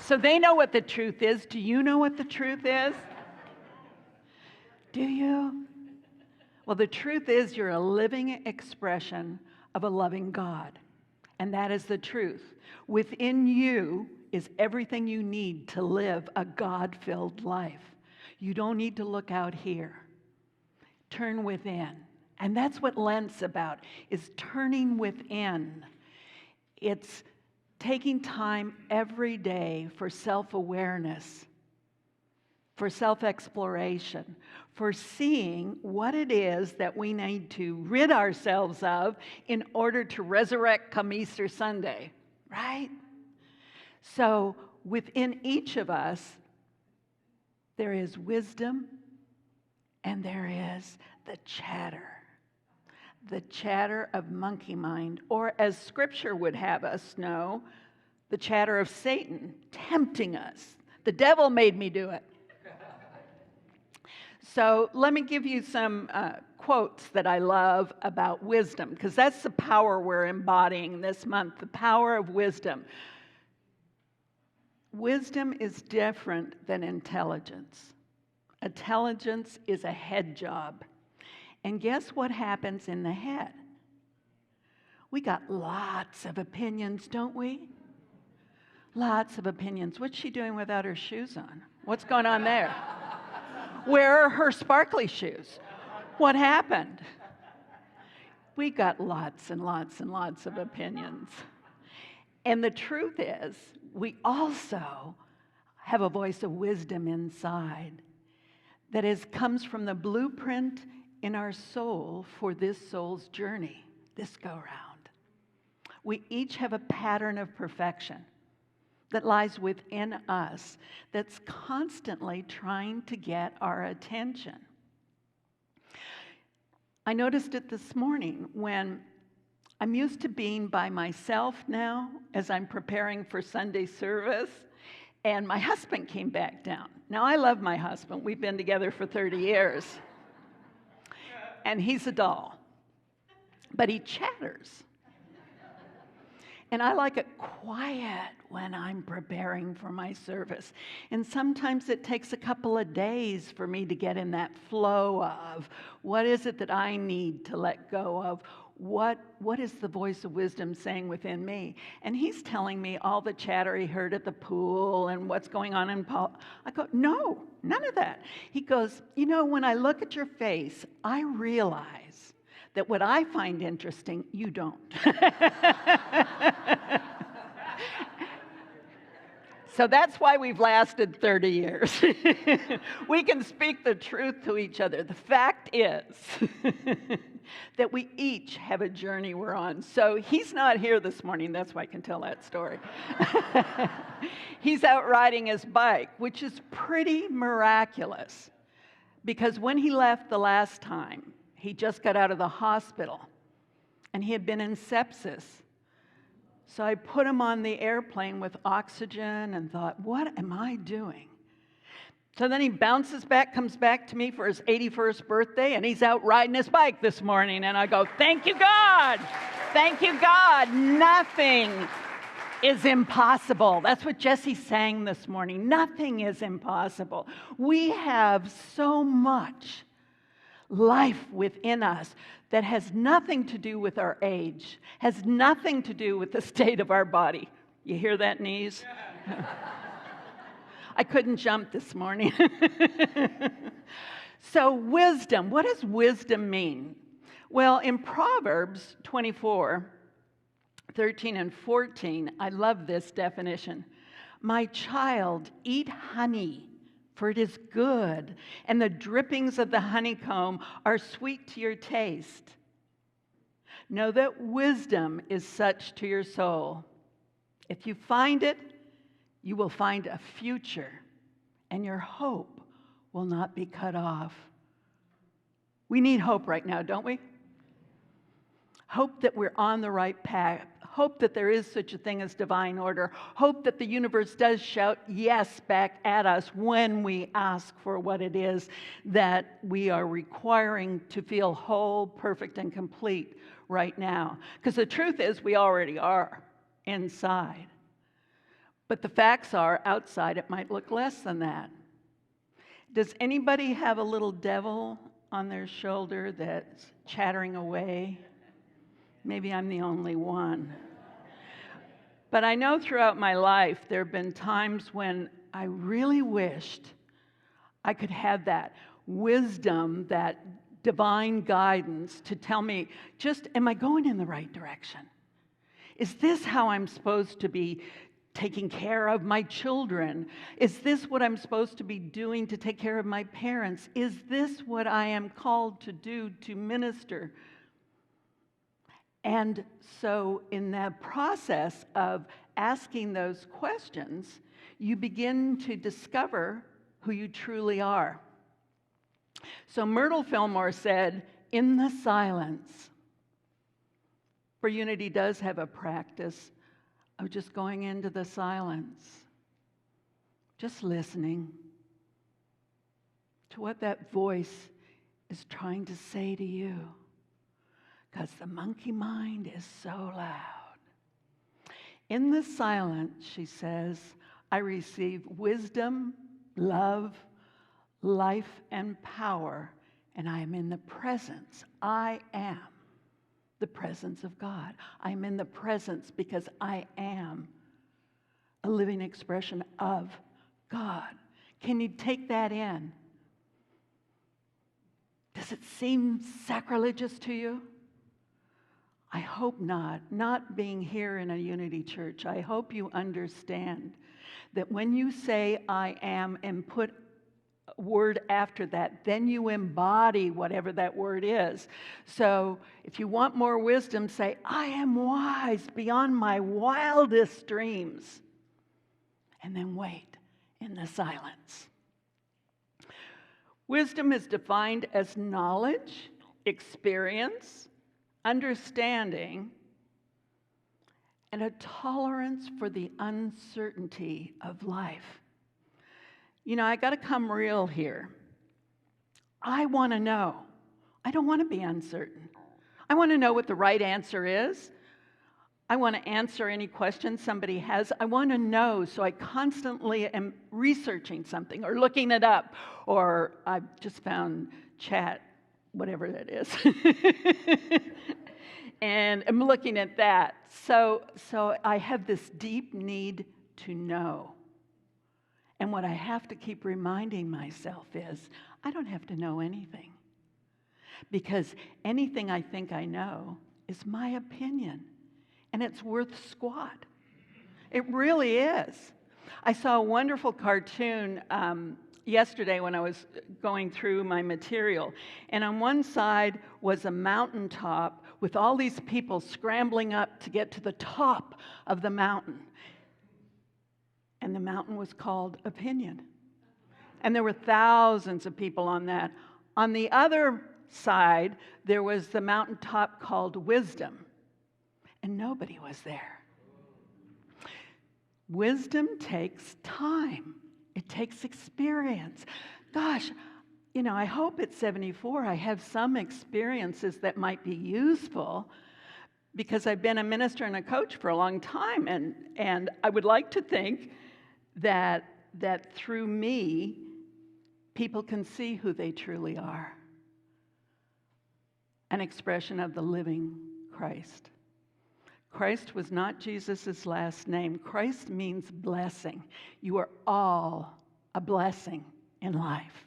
So they know what the truth is. Do you know what the truth is? Do you? Well, the truth is you're a living expression of a loving God. And that is the truth. Within you is everything you need to live a God-filled life. You don't need to look out here. Turn within. And that's what Lent's about, is turning within. It's taking time every day for self-awareness, for self-exploration, for seeing what it is that we need to rid ourselves of in order to resurrect come Easter Sunday, right? So within each of us, there is wisdom and there is the chatter of monkey mind, or as Scripture would have us know, the chatter of Satan tempting us. The devil made me do it. So let me give you some quotes that I love about wisdom, because that's the power we're embodying this month, the power of wisdom. Wisdom is different than intelligence. Intelligence is a head job. And guess what happens in the head? We got lots of opinions, don't we? Lots of opinions. What's she doing without her shoes on? What's going on there? Where are her sparkly shoes? What happened? We got lots and lots and lots of opinions. And the truth is, we also have a voice of wisdom inside that comes from the blueprint in our soul for this soul's journey, this go-round. We each have a pattern of perfection that lies within us that's constantly trying to get our attention. I noticed it this morning when I'm used to being by myself now as I'm preparing for Sunday service, and my husband came back down. Now, I love my husband. We've been together for 30 years. And he's a doll. But he chatters. And I like it quiet when I'm preparing for my service. And sometimes it takes a couple of days for me to get in that flow of what is it that I need to let go of? What is the voice of wisdom saying within me? And he's telling me all the chatter he heard at the pool and what's going on in I go, no, none of that. He goes, you know, when I look at your face, I realize that what I find interesting, you don't. So that's why we've lasted 30 years. We can speak the truth to each other. The fact is that we each have a journey we're on. So he's not here this morning. That's why I can tell that story. He's out riding his bike, which is pretty miraculous. Because when he left the last time, he just got out of the hospital, and he had been in sepsis. So I put him on the airplane with oxygen and thought, what am I doing? So then he bounces back, comes back to me for his 81st birthday, and he's out riding his bike this morning. And I go, thank you, God. Thank you, God. Nothing is impossible. That's what Jesse sang this morning. Nothing is impossible. We have so much life within us that has nothing to do with our age, has nothing to do with the state of our body. You hear that, knees? I couldn't jump this morning. So wisdom, what does wisdom mean? Well, in Proverbs 24, 13 and 14, I love this definition. My child, eat honey, for it is good, and the drippings of the honeycomb are sweet to your taste. Know that wisdom is such to your soul. If you find it, you will find a future, and your hope will not be cut off. We need hope right now, don't we? Hope that we're on the right path. Hope that there is such a thing as divine order. Hope that the universe does shout yes back at us when we ask for what it is that we are requiring to feel whole, perfect, and complete right now. Because the truth is we already are inside. But the facts are, outside it might look less than that. Does anybody have a little devil on their shoulder that's chattering away? Maybe I'm the only one. But I know throughout my life there have been times when I really wished I could have that wisdom, that divine guidance to tell me, just, am I going in the right direction? Is this how I'm supposed to be taking care of my children? Is this what I'm supposed to be doing to take care of my parents? Is this what I am called to do to minister? And so in that process of asking those questions, you begin to discover who you truly are. So Myrtle Fillmore said, in the silence, for Unity does have a practice of just going into the silence, just listening to what that voice is trying to say to you. Because the monkey mind is so loud. In the silence, she says, I receive wisdom, love, life, and power, and I am in the presence. I am the presence of God. I am in the presence because I am a living expression of God. Can you take that in? Does it seem sacrilegious to you? I hope not. Not being here in a Unity church, I hope you understand that when you say I am and put a word after that, then you embody whatever that word is. So if you want more wisdom, say, I am wise beyond my wildest dreams. And then wait in the silence. Wisdom is defined as knowledge, experience, understanding, and a tolerance for the uncertainty of life. You know, I got to come real here. I want to know. I don't want to be uncertain. I want to know what the right answer is. I want to answer any question somebody has. I want to know, so I constantly am researching something or looking it up, or I've just found chat, whatever that is. And I'm looking at that. So I have this deep need to know. And what I have to keep reminding myself is, I don't have to know anything. Because anything I think I know is my opinion. And it's worth squat. It really is. I saw a wonderful cartoon yesterday when I was going through my material. And on one side was a mountaintop with all these people scrambling up to get to the top of the mountain. And the mountain was called opinion. And there were thousands of people on that. On the other side, there was the mountaintop called wisdom. And nobody was there. Wisdom takes time. It takes experience. Gosh, you know, I hope at 74 I have some experiences that might be useful, because I've been a minister and a coach for a long time, and I would like to think that through me, people can see who they truly are. An expression of the living Christ. Christ was not Jesus' last name. Christ means blessing. You are all a blessing in life.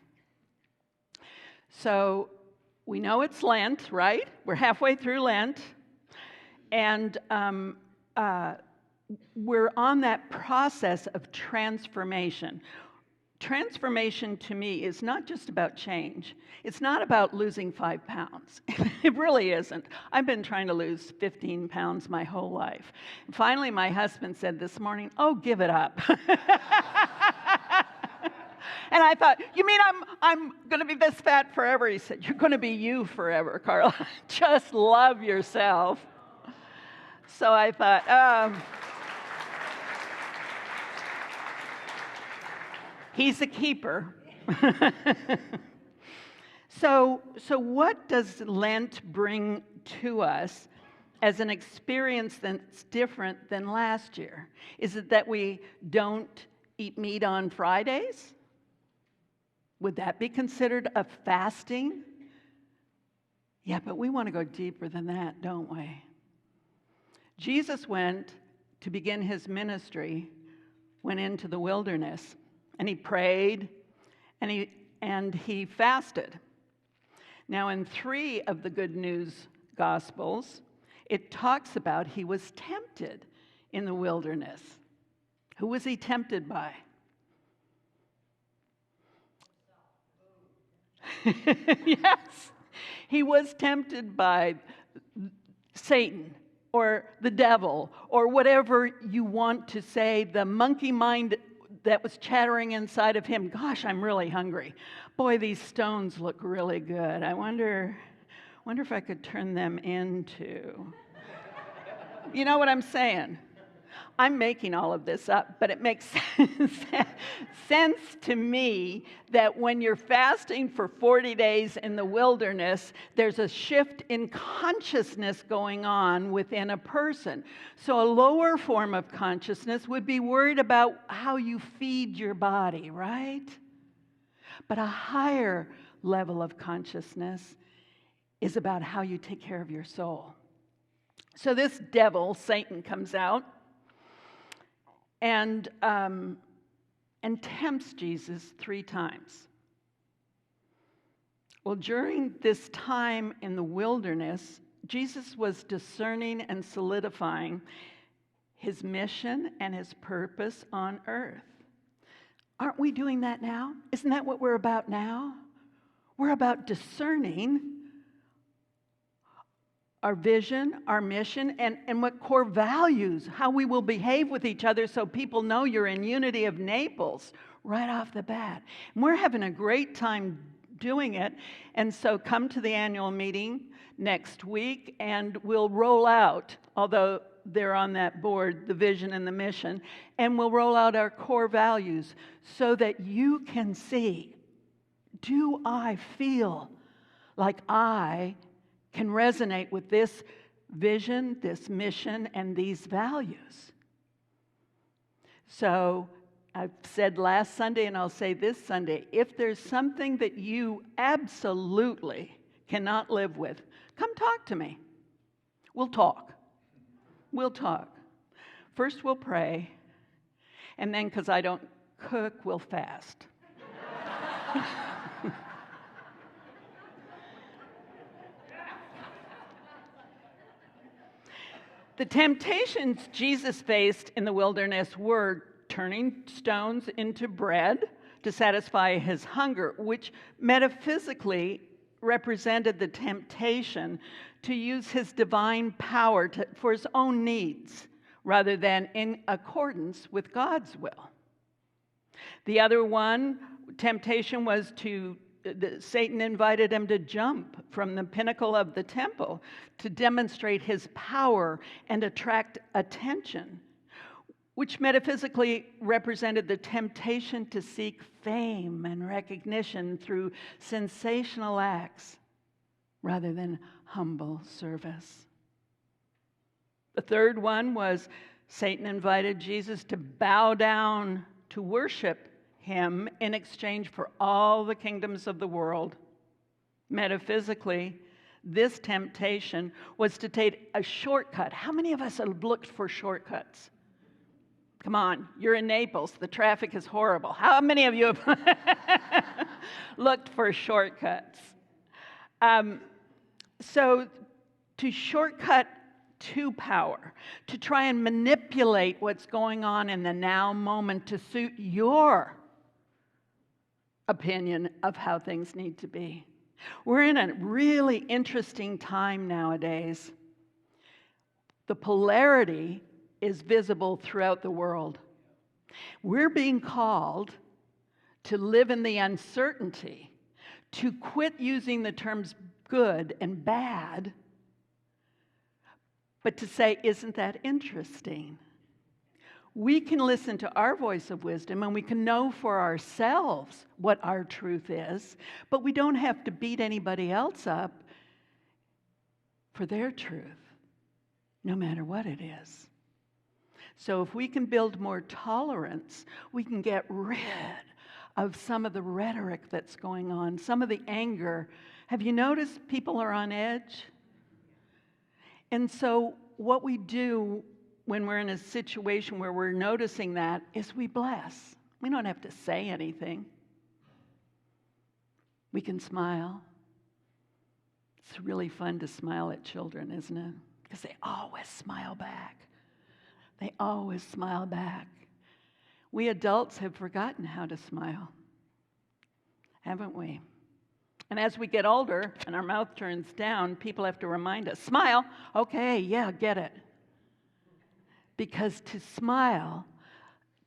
So we know it's Lent, right? We're halfway through Lent. And we're on that process of transformation. Transformation to me is not just about change. It's not about losing 5 pounds. It really isn't. I've been trying to lose 15 pounds my whole life. And finally, my husband said this morning, "Oh, give it up." And I thought, "You mean I'm going to be this fat forever?" He said, "You're going to be you forever, Carla. Just love yourself." So I thought, he's a keeper. So what does Lent bring to us? as an experience that's different than last year? Is it that we don't eat meat on Fridays? Would that be considered a fasting? Yeah, but we want to go deeper than that, don't we? Jesus went to begin his ministry, went into the wilderness, and he prayed, and he fasted. Now, in 3 of the Good News Gospels, it talks about he was tempted in the wilderness. Who was he tempted by? Yes, he was tempted by Satan or the devil or whatever you want to say, the monkey mind that was chattering inside of him. Gosh, I'm really hungry. Boy, these stones look really good. I wonder if I could turn them into... You know what I'm saying? I'm making all of this up, but it makes sense to me that when you're fasting for 40 days in the wilderness, there's a shift in consciousness going on within a person. So a lower form of consciousness would be worried about how you feed your body, right? But a higher level of consciousness is about how you take care of your soul. So this devil, Satan, comes out and tempts Jesus 3 times. Well, during this time in the wilderness, Jesus was discerning and solidifying his mission and his purpose on earth. Aren't we doing that now? Isn't that what we're about now? We're about discerning our vision, our mission, and what core values, how we will behave with each other so people know you're in unity of Naples right off the bat. And we're having a great time doing it. And so come to the annual meeting next week and we'll roll out, although they're on that board, the vision and the mission, and we'll roll out our core values so that you can see, do I feel like I can resonate with this vision, this mission, and these values? So I've said last Sunday, and I'll say this Sunday, if there's something that you absolutely cannot live with, come talk to me. We'll talk. We'll talk. First we'll pray, and then, because I don't cook, we'll fast. The temptations Jesus faced in the wilderness were turning stones into bread to satisfy his hunger, which metaphysically represented the temptation to use his divine power for his own needs rather than in accordance with God's will. The other one, temptation, was Satan invited him to jump from the pinnacle of the temple to demonstrate his power and attract attention, which metaphysically represented the temptation to seek fame and recognition through sensational acts rather than humble service. The third one was Satan invited Jesus to bow down to worship him in exchange for all the kingdoms of the world. Metaphysically, this temptation was to take a shortcut. How many of us have looked for shortcuts? Come on, you're in Naples. The traffic is horrible. How many of you have looked for shortcuts? So to shortcut to power, to try and manipulate what's going on in the now moment to suit your opinion of how things need to be. We're in a really interesting time nowadays. The polarity is visible throughout the world. We're being called to live in the uncertainty, to quit using the terms good and bad, but to say, isn't that interesting? We can listen to our voice of wisdom and we can know for ourselves what our truth is, but we don't have to beat anybody else up for their truth. no matter what it is. So if we can build more tolerance, we can get rid of some of the rhetoric that's going on, some of the anger. Have you noticed people are on edge? And so what we do when we're in a situation where we're noticing that is we bless. We don't have to say anything. We can smile. It's really fun to smile at children, isn't it? Because they always smile back. They always smile back. We adults have forgotten how to smile, haven't we? And as we get older and our mouth turns down, people have to remind us, smile. Okay, yeah, get it. Because to smile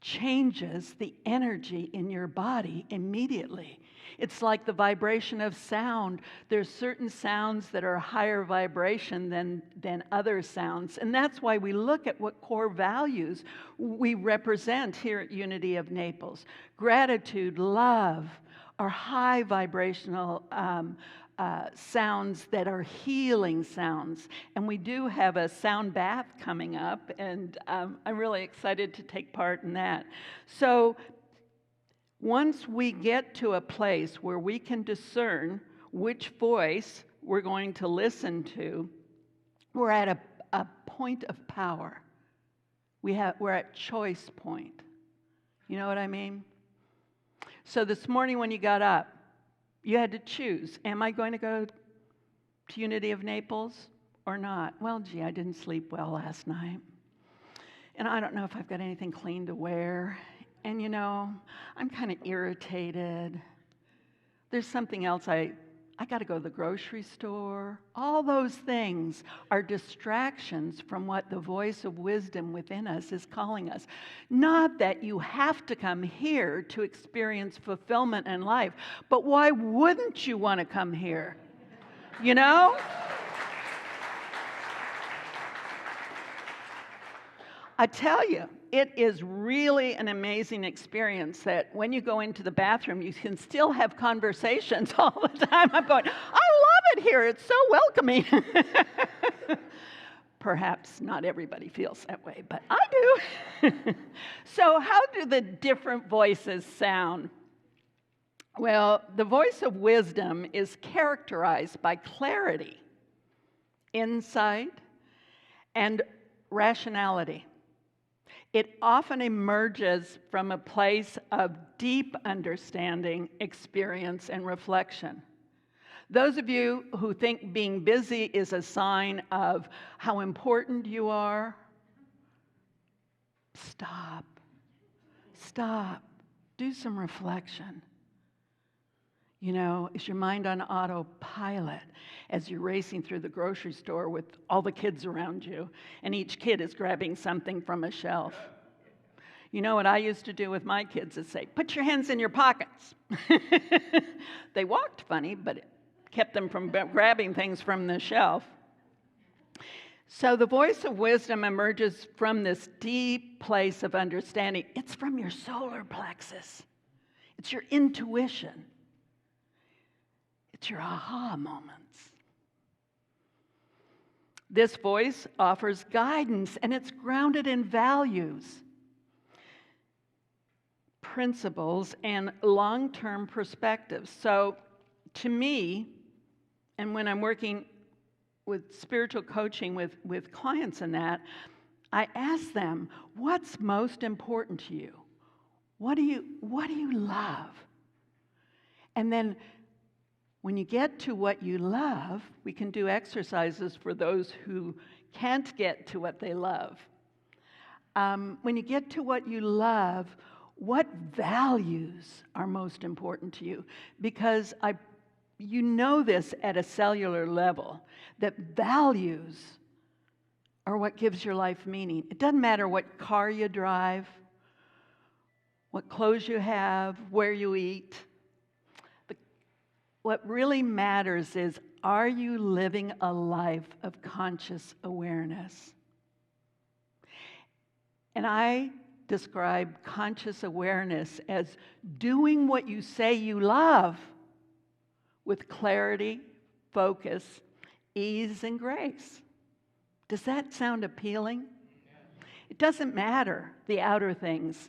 changes the energy in your body immediately. It's like the vibration of sound. There's certain sounds that are higher vibration than other sounds. And that's why we look at what core values we represent here at Unity of Naples. Gratitude, love are high vibrational sounds that are healing sounds. And we do have a sound bath coming up, and I'm really excited to take part in that. So once we get to a place where we can discern which voice we're going to listen to, we're at a point of power. We're at choice point. You know what I mean? So this morning when you got up, you had to choose, am I going to go to Unity of Naples or not? Well, gee, I didn't sleep well last night. And I don't know if I've got anything clean to wear. And you know, I'm kind of irritated. There's something else, I got to go to the grocery store. All those things are distractions from what the voice of wisdom within us is calling us. Not that you have to come here to experience fulfillment in life, but why wouldn't you want to come here? You know? I tell you, it is really an amazing experience that when you go into the bathroom, you can still have conversations all the time. I'm going, I love it here. It's so welcoming. Perhaps not everybody feels that way, but I do. So how do the different voices sound? Well, the voice of wisdom is characterized by clarity, insight, and rationality. It often emerges from a place of deep understanding, experience, and reflection. Those of you who think being busy is a sign of how important you are, stop. Stop. Do some reflection. You know, is your mind on autopilot as you're racing through the grocery store with all the kids around you, and each kid is grabbing something from a shelf? You know what I used to do with my kids is say, put your hands in your pockets. They walked funny, but it kept them from grabbing things from the shelf. So the voice of wisdom emerges from this deep place of understanding. It's from your solar plexus. It's your intuition. It's your aha moments. This voice offers guidance, and it's grounded in values, principles, and long-term perspectives. So to me, and when I'm working with spiritual coaching with clients and that, I ask them, what's most important to you? What do you love? And then when you get to what you love, we can do exercises for those who can't get to what they love. When you get to what you love, what values are most important to you? Because you know this at a cellular level, that values are what gives your life meaning. It doesn't matter what car you drive, what clothes you have, where you eat. What really matters is, are you living a life of conscious awareness? And I describe conscious awareness as doing what you say you love with clarity, focus, ease, and grace. Does that sound appealing? It doesn't matter, the outer things.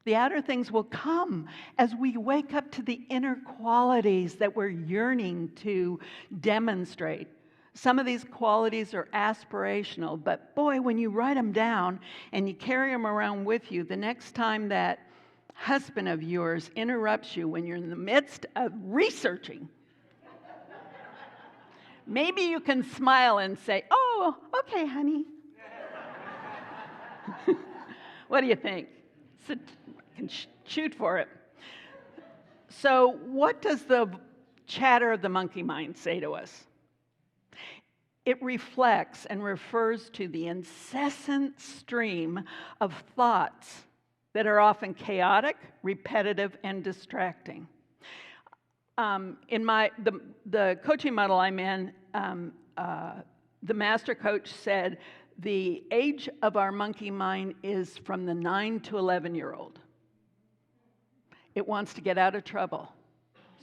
The outer things will come as we wake up to the inner qualities that we're yearning to demonstrate. Some of these qualities are aspirational, but boy, when you write them down and you carry them around with you, the next time that husband of yours interrupts you when you're in the midst of researching, maybe you can smile and say, "Oh, okay, honey." What do you think? So, can shoot for it. So, what does the chatter of the monkey mind say to us? It reflects and refers to the incessant stream of thoughts that are often chaotic, repetitive, and distracting. In the coaching model I'm in, the master coach said the age of our monkey mind is from the 9 to 11-year-old. It wants to get out of trouble,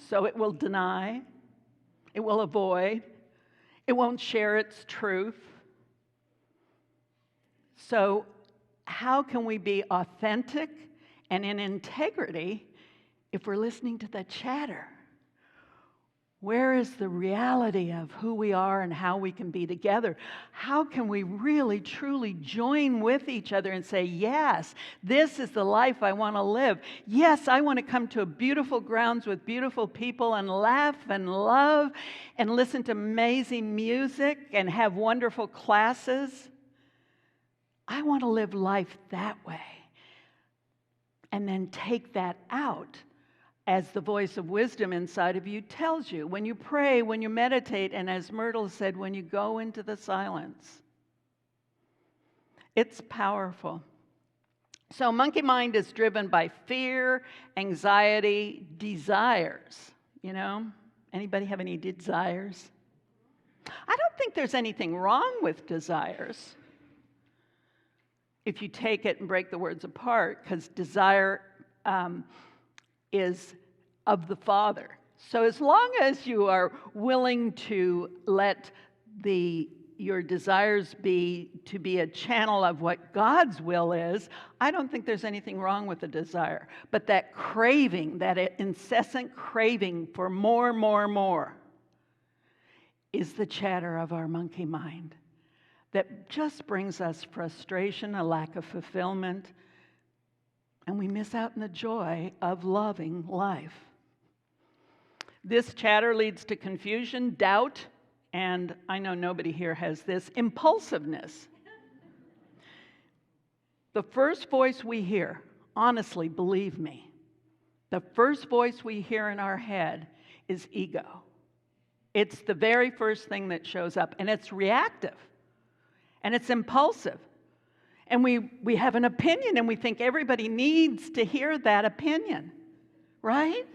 so it will deny, it will avoid, it won't share its truth. So how can we be authentic and in integrity if we're listening to the chatter? Where is the reality of who we are and how we can be together? How can we really, truly join with each other and say, yes, this is the life I want to live. Yes, I want to come to beautiful grounds with beautiful people and laugh and love and listen to amazing music and have wonderful classes. I want to live life that way. And then take that out as the voice of wisdom inside of you tells you. When you pray, when you meditate, and as Myrtle said, when you go into the silence. It's powerful. So monkey mind is driven by fear, anxiety, desires. You know? Anybody have any desires? I don't think there's anything wrong with desires, if you take it and break the words apart, because desire is of the Father. So as long as you are willing to let your desires be a channel of what God's will is, I don't think there's anything wrong with a desire. But that craving, that incessant craving for more, is the chatter of our monkey mind that just brings us frustration, a lack of fulfillment, and we miss out on the joy of loving life. This chatter leads to confusion, doubt, and I know nobody here has this, impulsiveness. The first voice we hear, honestly, believe me, the first voice we hear in our head is ego. It's the very first thing that shows up, and it's reactive, and it's impulsive. And we have an opinion, and we think everybody needs to hear that opinion, right?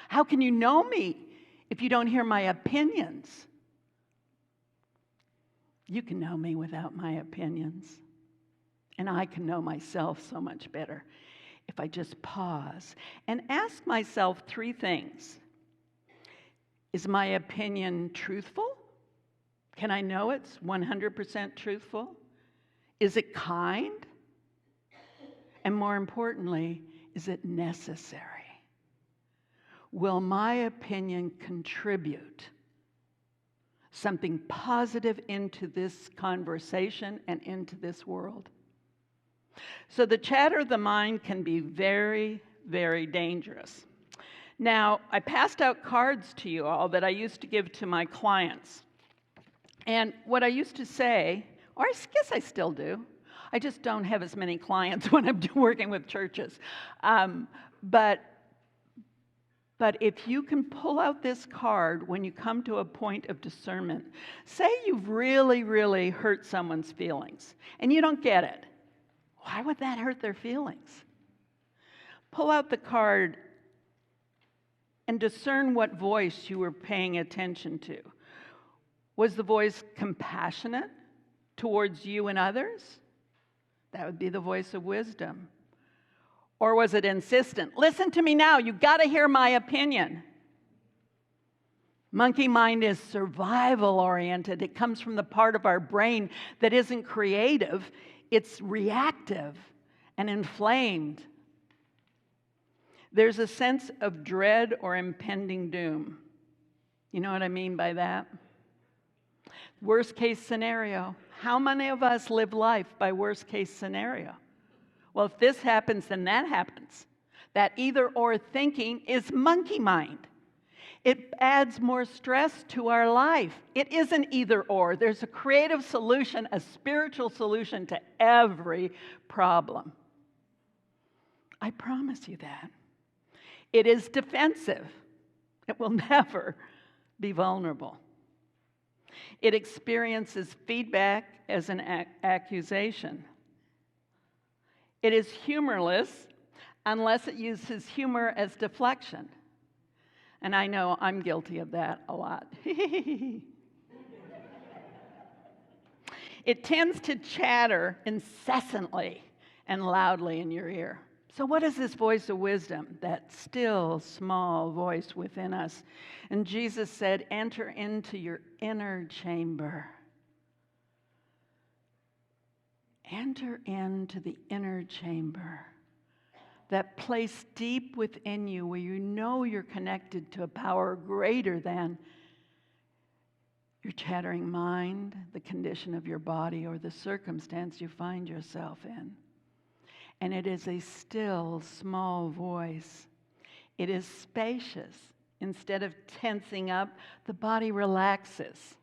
How can you know me if you don't hear my opinions? You can know me without my opinions. And I can know myself so much better if I just pause and ask myself 3 things. Is my opinion truthful? Can I know it's 100% truthful? Is it kind? And more importantly, is it necessary? Will my opinion contribute something positive into this conversation and into this world? So the chatter of the mind can be very, very dangerous. Now, I passed out cards to you all that I used to give to my clients. And what I used to say, or I guess I still do, I just don't have as many clients when I'm working with churches. But if you can pull out this card when you come to a point of discernment, say you've really, really hurt someone's feelings, and you don't get it. Why would that hurt their feelings? Pull out the card and discern what voice you were paying attention to. Was the voice compassionate towards you and others? That would be the voice of wisdom. Or was it insistent? Listen to me now, you've got to hear my opinion. Monkey mind is survival oriented. It comes from the part of our brain that isn't creative, it's reactive and inflamed. There's a sense of dread or impending doom. You know what I mean by that? Worst case scenario. How many of us live life by worst case scenario? Well, if this happens, then that happens. That either or thinking is monkey mind. It adds more stress to our life. It isn't either or. There's a creative solution, a spiritual solution to every problem. I promise you that. It is defensive. It will never be vulnerable. It experiences feedback as an accusation. It is humorless unless it uses humor as deflection. And I know I'm guilty of that a lot. It tends to chatter incessantly and loudly in your ear. So what is this voice of wisdom, that still, small voice within us? And Jesus said, enter into your inner chamber. Enter into the inner chamber. That place deep within you where you know you're connected to a power greater than your chattering mind, the condition of your body, or the circumstance you find yourself in. And it is a still, small voice. It is spacious. Instead of tensing up, the body relaxes.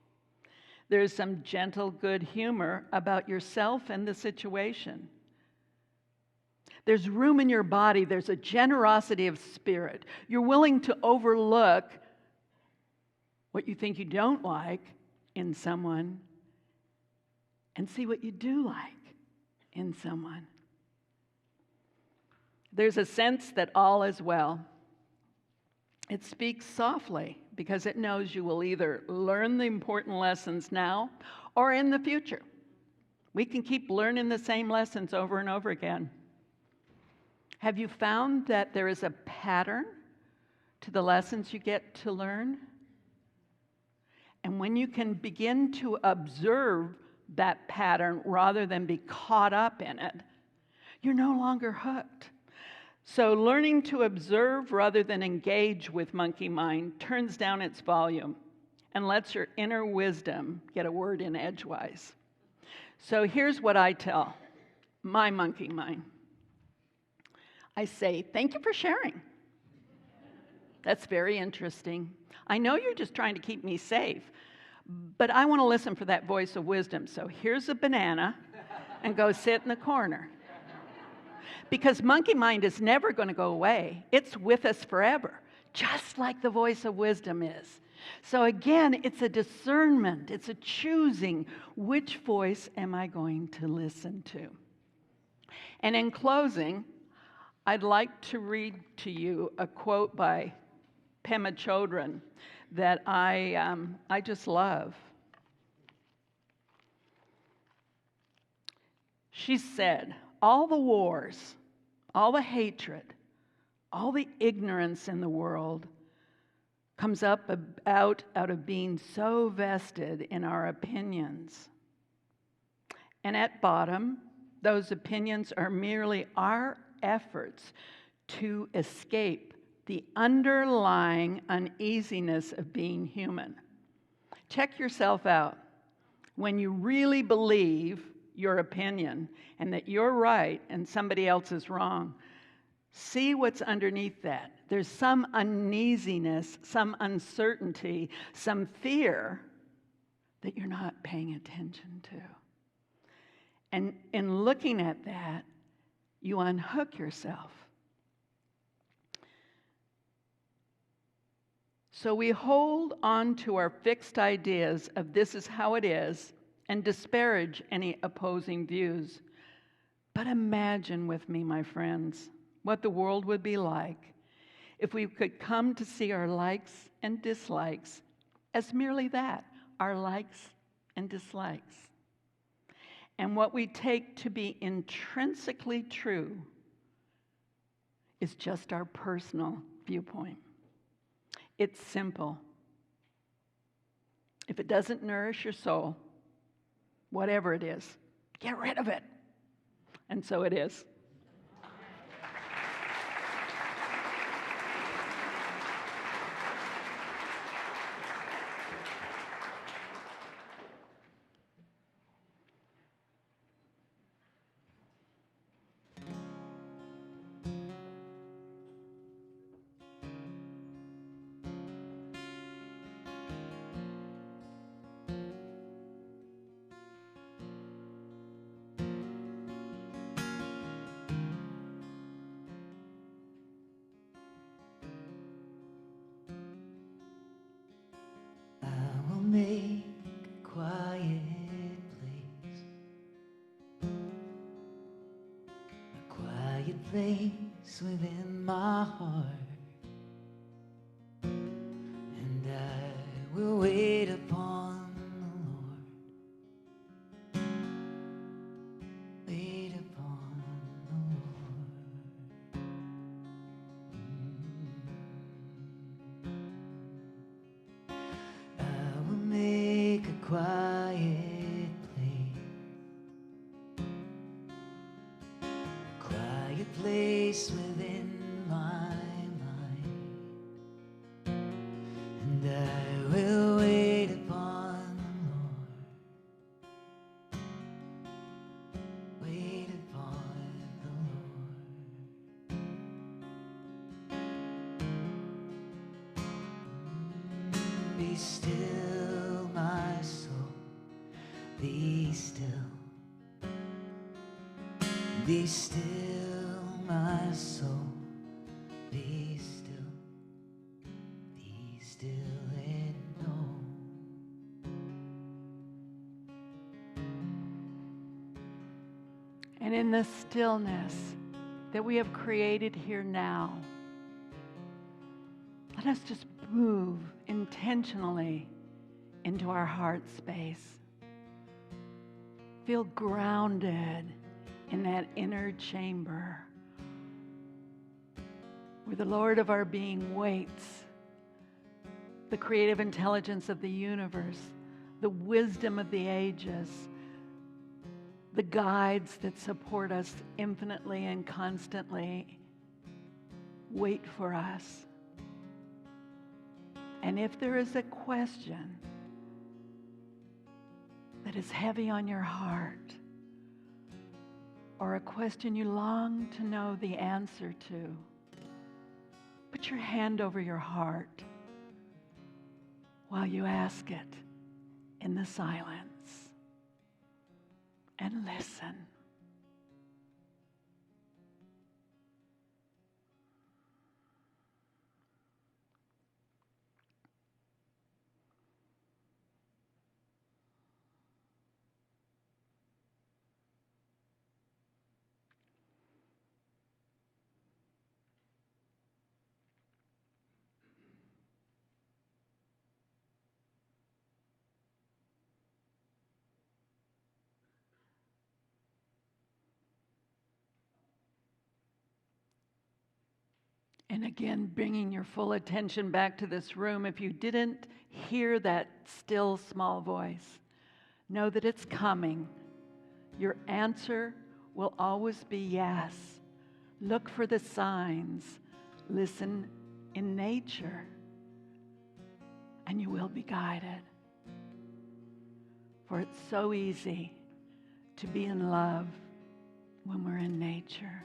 There's some gentle, good humor about yourself and the situation. There's room in your body. There's a generosity of spirit. You're willing to overlook what you think you don't like in someone and see what you do like in someone. There's a sense that all is well. It speaks softly because it knows you will either learn the important lessons now or in the future. We can keep learning the same lessons over and over again. Have you found that there is a pattern to the lessons you get to learn? And when you can begin to observe that pattern rather than be caught up in it, you're no longer hooked. So learning to observe rather than engage with monkey mind turns down its volume and lets your inner wisdom get a word in edgewise. So here's what I tell my monkey mind. I say, thank you for sharing. That's very interesting. I know you're just trying to keep me safe, but I want to listen for that voice of wisdom. So here's a banana, and go sit in the corner. Because monkey mind is never going to go away. It's with us forever, just like the voice of wisdom is. So again, it's a discernment. It's a choosing. Which voice am I going to listen to? And in closing, I'd like to read to you a quote by Pema Chodron that I just love. She said, all the wars, all the hatred, all the ignorance in the world comes out of being so vested in our opinions. And at bottom, those opinions are merely our efforts to escape the underlying uneasiness of being human. Check yourself out. When you really believe your opinion and that you're right and somebody else is wrong, see what's underneath that. There's some uneasiness, some uncertainty, some fear that you're not paying attention to. And in looking at that, you unhook yourself. So we hold on to our fixed ideas of this is how it is and disparage any opposing views. But imagine with me, my friends, what the world would be like if we could come to see our likes and dislikes as merely that, our likes and dislikes. And what we take to be intrinsically true is just our personal viewpoint. It's simple. If it doesn't nourish your soul, whatever it is, get rid of it. And so it is. Make a quiet place, a quiet place within my heart, and I will wait upon the Lord, wait upon the Lord. I will make a quiet place within my mind, and I will wait upon the Lord, wait upon the Lord. Be still, my soul, be still. Be still, my soul, be still and know. And in the stillness that we have created here now, let us just move intentionally into our heart space. Feel grounded in that inner chamber where the Lord of our being waits, the creative intelligence of the universe, the wisdom of the ages, the guides that support us infinitely and constantly wait for us. And if there is a question that is heavy on your heart, or a question you long to know the answer to, put your hand over your heart while you ask it in the silence and listen. And again, bringing your full attention back to this room. If you didn't hear that still small voice, know that it's coming. Your answer will always be yes. Look for the signs. Listen in nature, and you will be guided. For it's so easy to be in love when we're in nature.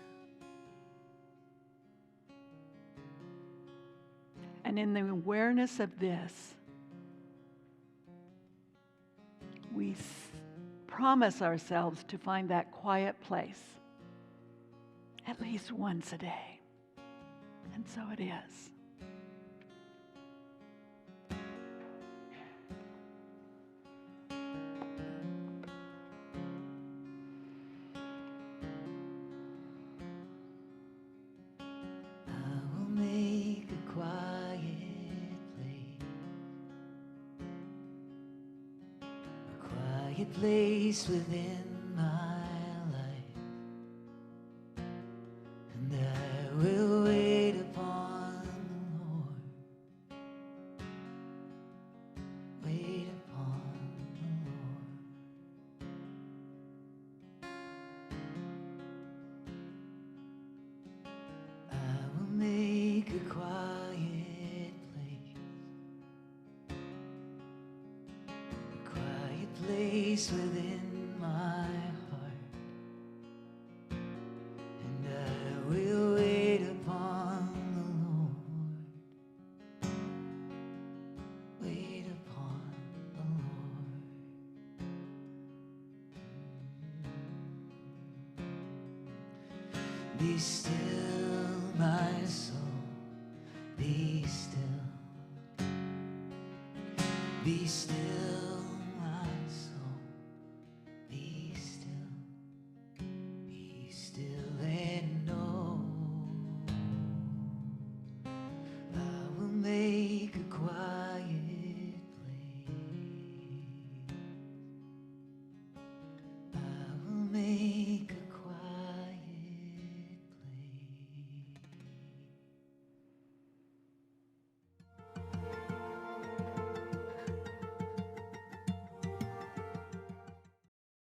And in the awareness of this, we promise ourselves to find that quiet place at least once a day. And so it is. Place within my life, and I will wait upon the Lord, wait upon place within my heart, and I will wait upon the Lord. Wait upon the Lord. Be still, my soul, be still. Be still.